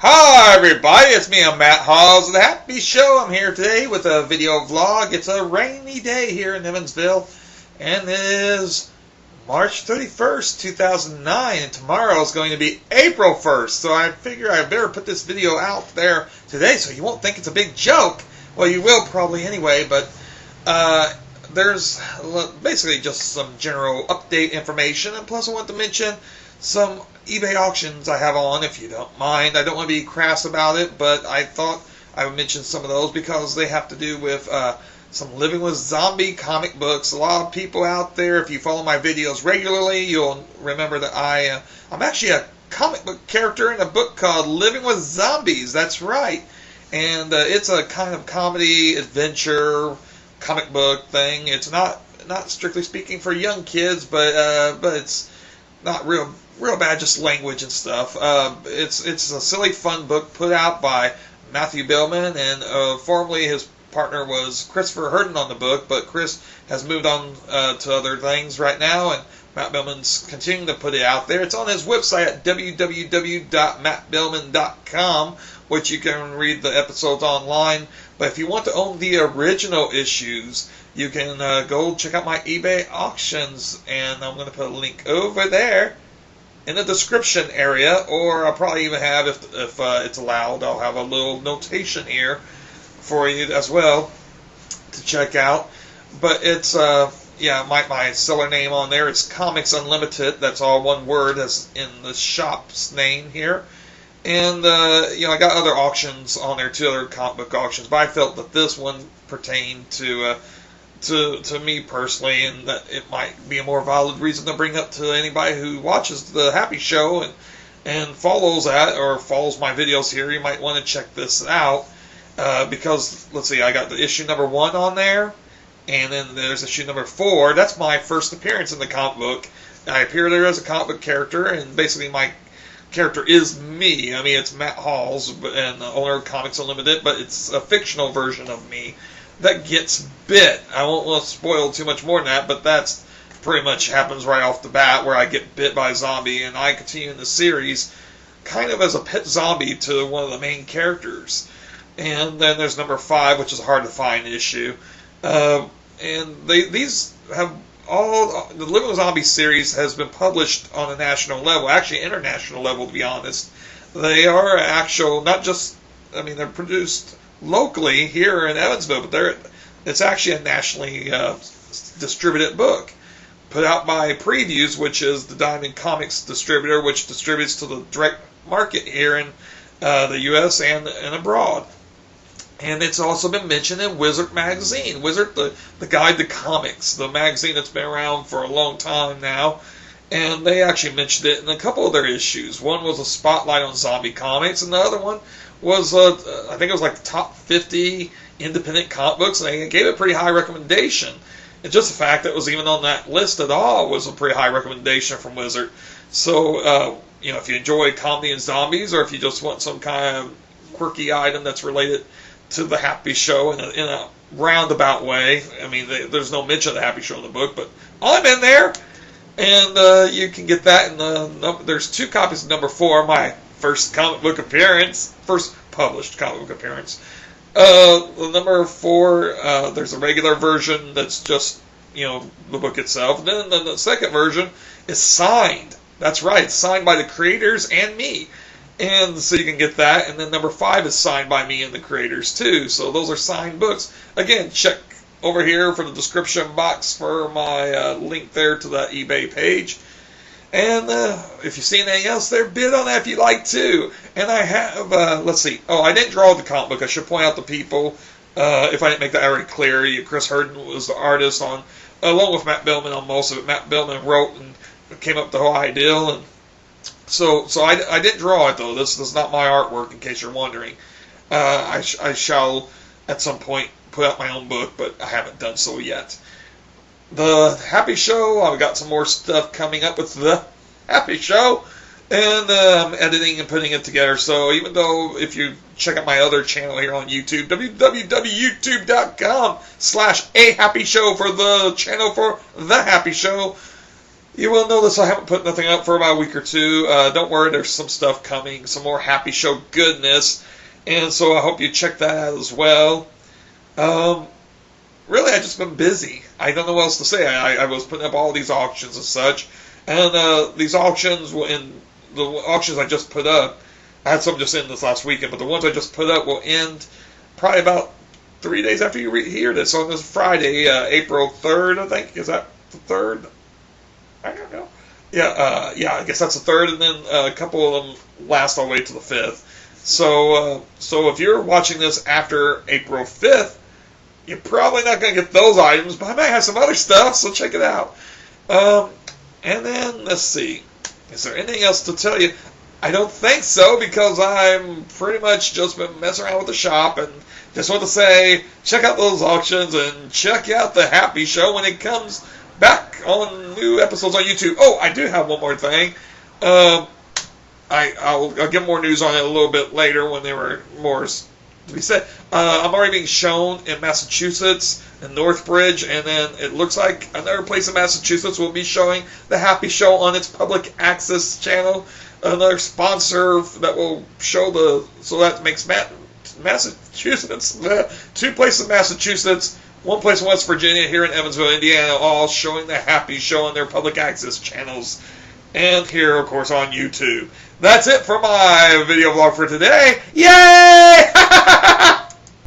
Hi everybody, it's me, I'm MattHawes of the Happy Show. I'm here today with a video vlog. It's a rainy day here in Evansville, and it is March 31st, 2009, and tomorrow is going to be April 1st, so I figure I better put this video out there today so you won't think it's a big joke. Well, you will probably anyway, but there's basically just some general update information, and plus I want to mention some eBay auctions I have on, if you don't mind. I don't want to be crass about it, but I thought I would mention some of those because they have to do with some Living with Zombie comic books. A lot of people out there, if you follow my videos regularly, you'll remember that I'm actually a comic book character in a book called Living with Zombies. That's right. And it's a kind of comedy, adventure, comic book thing. It's not strictly speaking for young kids, but it's not real bad, just language and stuff. It's a silly, fun book put out by Matthew Billman, and formerly his partner was Christopher Herden on the book, but Chris has moved on to other things right now, and Matt Billman's continuing to put it out there. It's on his website at www.mattbillman.com, which you can read the episodes online. But if you want to own the original issues, you can go check out my eBay auctions, and I'm going to put a link over there in the description area, or I'll probably even have, if it's allowed, I'll have a little notation here for you as well to check out. But it's, my seller name on there, it's Comics Unlimited. That's all one word, that's in the shop's name here. And, I got other auctions on there too, other comic book auctions, but I felt that this one pertained to me personally, and that it might be a more valid reason to bring up to anybody who watches the Happy Show and follows that, or follows my videos here. You might want to check this out, because, let's see, I got the issue number 1 on there, and then there's issue number 4. That's my first appearance in the comic book. I appear there as a comic book character, and basically my character is me. I mean, it's MattHawes, and the owner of Comics Unlimited, but it's a fictional version of me that gets bit. I won't want to spoil too much more than that, but that's pretty much happens right off the bat, where I get bit by a zombie, and I continue in the series kind of as a pet zombie to one of the main characters. And then there's number 5, which is a hard to find issue. And these have all, the Living with Zombie series has been published on a national level, actually international level, to be honest. They are actual, not just, they're produced locally here in Evansville, but it's actually a nationally distributed book put out by Previews, which is the Diamond Comics distributor, which distributes to the direct market here in the U.S. and abroad. And it's also been mentioned in Wizard magazine. Wizard, the guide to comics, the magazine that's been around for a long time now. And they actually mentioned it in a couple of their issues. One was a spotlight on zombie comics, and the other one was, I think it was like the top 50 independent comic books, and they gave it a pretty high recommendation. And just the fact that it was even on that list at all was a pretty high recommendation from Wizard. So, if you enjoy comedy and zombies, or if you just want some kind of quirky item that's related to the Happy Show in a roundabout way, there's no mention of the Happy Show in the book, but I'm in there. And you can get that there's 2 copies of number 4, my first comic book appearance, first published comic book appearance. The number 4, there's a regular version that's just, the book itself. And then the second version is signed. That's right, it's signed by the creators and me. And so you can get that. And then number 5 is signed by me and the creators too. So those are signed books. Again, check over here for the description box for my link there to the eBay page. And if you see anything else there, bid on that if you like too. And I have, let's see. Oh, I didn't draw the comic book. I should point out to people, if I didn't make that already clear, Chris Herden was the artist on, along with Matt Billman on most of it. Matt Billman wrote and came up with the whole idea. And so I didn't draw it though. This is not my artwork, in case you're wondering. I shall at some point put out my own book, but I haven't done so yet. The Happy Show, I've got some more stuff coming up with the Happy Show, and I'm editing and putting it together. So even though, if you check out my other channel here on YouTube, www.youtube.com/ahappyshow for the channel for the Happy Show, You will notice I haven't put nothing up for about a week or two. Don't worry, there's some stuff coming, some more Happy Show goodness, and so I hope you check that out as well. Really, I've just been busy. I don't know what else to say. I was putting up all these auctions and such, and these auctions, in the auctions I just put up, I had some just in this last weekend, but the ones I just put up will end probably about 3 days after you hear this. So on this Friday, April 3rd, I think. Is that the 3rd? I don't know. Yeah, I guess that's the 3rd, and then a couple of them last all the way to the 5th. So if you're watching this after April 5th, you're probably not going to get those items, but I might have some other stuff, so check it out. And then, let's see. Is there anything else to tell you? I don't think so, because I'm pretty much just been messing around with the shop, and just want to say, check out those auctions, and check out the Happy Show when it comes back on new episodes on YouTube. Oh, I do have one more thing. I'll get more news on it a little bit later when there were more to be said. I'm already being shown in Massachusetts, in Northbridge, and then it looks like another place in Massachusetts will be showing the Happy Show on its public access channel. Another sponsor that will show so that makes Massachusetts, 2 places in Massachusetts, 1 place in West Virginia, here in Evansville, Indiana, all showing the Happy Show on their public access channels. And here, of course, on YouTube. That's it for my video vlog for today. Yay!